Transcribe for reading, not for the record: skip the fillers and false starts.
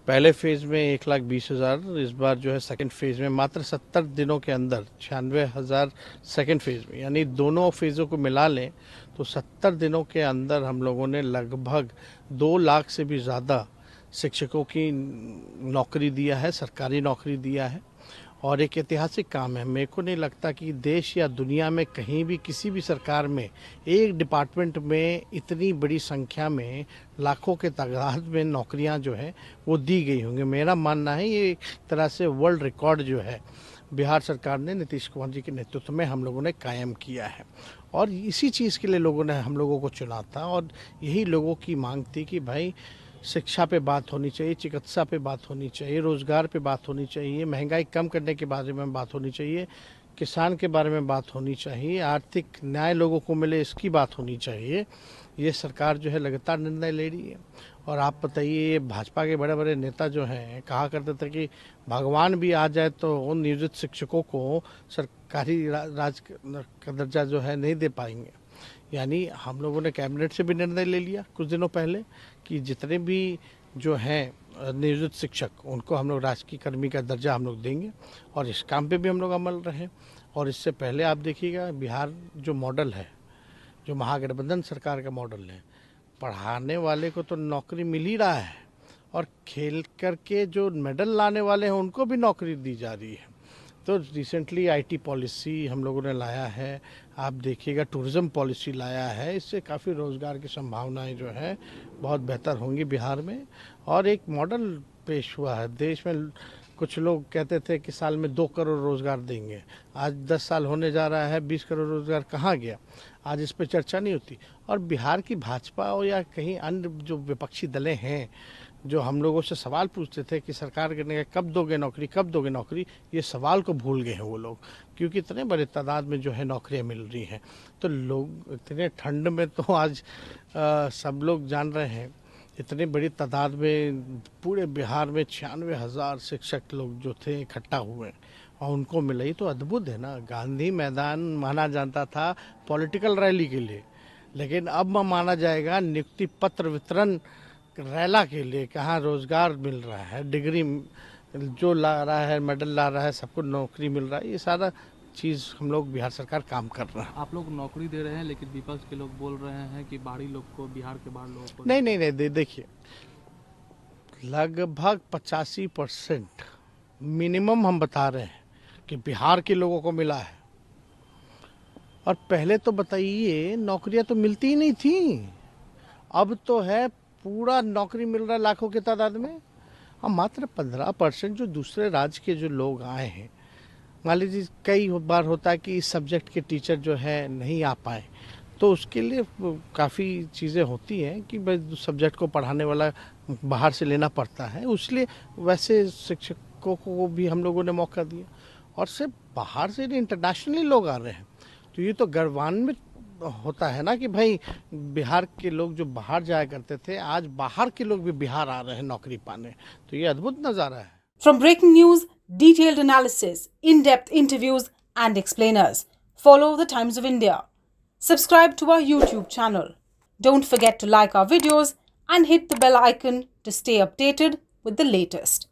पहले फेज़ में 1,20,000, इस बार जो है सेकंड फेज़ में मात्र 70 दिनों के अंदर 96,000 सेकंड फेज़ में, यानी दोनों फेज़ों को मिला लें तो 70 दिनों के अंदर हम लोगों ने लगभग 2 लाख से भी ज़्यादा शिक्षकों की नौकरी दिया है, सरकारी नौकरी दिया है। और एक ऐतिहासिक काम है। मेरे को नहीं लगता कि देश या दुनिया में कहीं भी किसी भी सरकार में एक डिपार्टमेंट में इतनी बड़ी संख्या में लाखों के तादाद में नौकरियां जो है वो दी गई होंगी। मेरा मानना है ये एक तरह से वर्ल्ड रिकॉर्ड जो है बिहार सरकार ने नीतीश कुमार जी के नेतृत्व में हम लोगों ने कायम किया है। और इसी चीज़ के लिए लोगों ने हम लोगों को चुना था और यही लोगों की मांग थी कि भाई शिक्षा पे बात होनी चाहिए, चिकित्सा पे बात होनी चाहिए, रोज़गार पे बात होनी चाहिए, महंगाई कम करने के बारे में बात होनी चाहिए, किसान के बारे में बात होनी चाहिए, आर्थिक न्याय लोगों को मिले इसकी बात होनी चाहिए। ये सरकार जो है लगातार निर्णय ले रही है। और आप बताइए, ये भाजपा के बड़े बड़े नेता जो हैं कहा करते थे कि भगवान भी आ जाए तो उन नियोजित शिक्षकों को सरकारी राज का दर्जा जो है नहीं दे पाएंगे। यानी हम लोगों ने कैबिनेट से भी निर्णय ले लिया कुछ दिनों पहले कि जितने भी जो हैं नियोजित शिक्षक उनको हम लोग राजकीय कर्मी का दर्जा हम लोग देंगे और इस काम पे भी हम लोग अमल रहे। और इससे पहले आप देखिएगा बिहार जो मॉडल है, जो महागठबंधन सरकार का मॉडल है, पढ़ाने वाले को तो नौकरी मिल ही रहा है और खेल करके जो मेडल लाने वाले हैं उनको भी नौकरी दी जा रही है। तो रिसेंटली आईटी पॉलिसी हम लोगों ने लाया है, आप देखिएगा टूरिज़्म पॉलिसी लाया है, इससे काफ़ी रोज़गार की संभावनाएं जो है बहुत बेहतर होंगी बिहार में। और एक मॉडल पेश हुआ है देश में। कुछ लोग कहते थे कि साल में 2 करोड़ रोज़गार देंगे, आज 10 साल होने जा रहा है, 20 करोड़ रोज़गार कहाँ गया, आज इस पर चर्चा नहीं होती। और बिहार की भाजपा हो या कहीं अन्य जो विपक्षी दलें हैं जो हम लोगों से सवाल पूछते थे कि सरकार करने का कब दोगे नौकरी, कब दोगे नौकरी, ये सवाल को भूल गए हैं वो लोग, क्योंकि इतने बड़े तादाद में जो है नौकरियां मिल रही हैं। तो लोग इतने ठंड में तो आज सब लोग जान रहे हैं, इतनी बड़ी तादाद में पूरे बिहार में 96,000 शिक्षक लोग जो थे इकट्ठा हुए और उनको मिला, ही तो अद्भुत है ना। गांधी मैदान माना जाता था पॉलिटिकल रैली के लिए, लेकिन अब माना जाएगा नियुक्ति पत्र वितरण रैला के लिए। कहाँ रोजगार मिल रहा है, डिग्री जो ला रहा है, मेडल ला रहा है, सबको नौकरी मिल रहा है। ये सारा चीज़ हम लोग बिहार सरकार काम कर रहा है। आप लोग नौकरी दे रहे हैं लेकिन विपक्ष के लोग बोल रहे हैं कि बाहरी लोग को, बिहार के बाहर लोगों को नहीं, देखिए लगभग 85% मिनिमम हम बता रहे हैं कि बिहार के लोगों को मिला है। और पहले तो बताइए नौकरियां तो मिलती ही नहीं थी, अब तो है पूरा नौकरी मिल रहा है लाखों की तादाद में। अब मात्र 15% जो दूसरे राज्य के जो लोग आए हैं, मान लीजिए कई बार होता है कि इस सब्जेक्ट के टीचर जो है नहीं आ पाए, तो उसके लिए काफ़ी चीज़ें होती हैं कि भाई सब्जेक्ट को पढ़ाने वाला बाहर से लेना पड़ता है, इसलिए वैसे शिक्षकों को भी हम लोगों ने मौका दिया। और सिर्फ बाहर से नहीं, इंटरनेशनली लोग आ रहे हैं, तो ये तो गर्वान्वित होता है ना कि भाई बिहार के लोग जो बाहर जाया करते थे, आज बाहर के लोग भी बिहार आ रहे हैं नौकरी पाने, तो ये अद्भुत नज़ारा है। From breaking news, detailed analysis, in-depth interviews and explainers, follow the Times of India. Subscribe to our YouTube channel. Don't forget to like our videos and hit the bell icon to stay updated with the latest.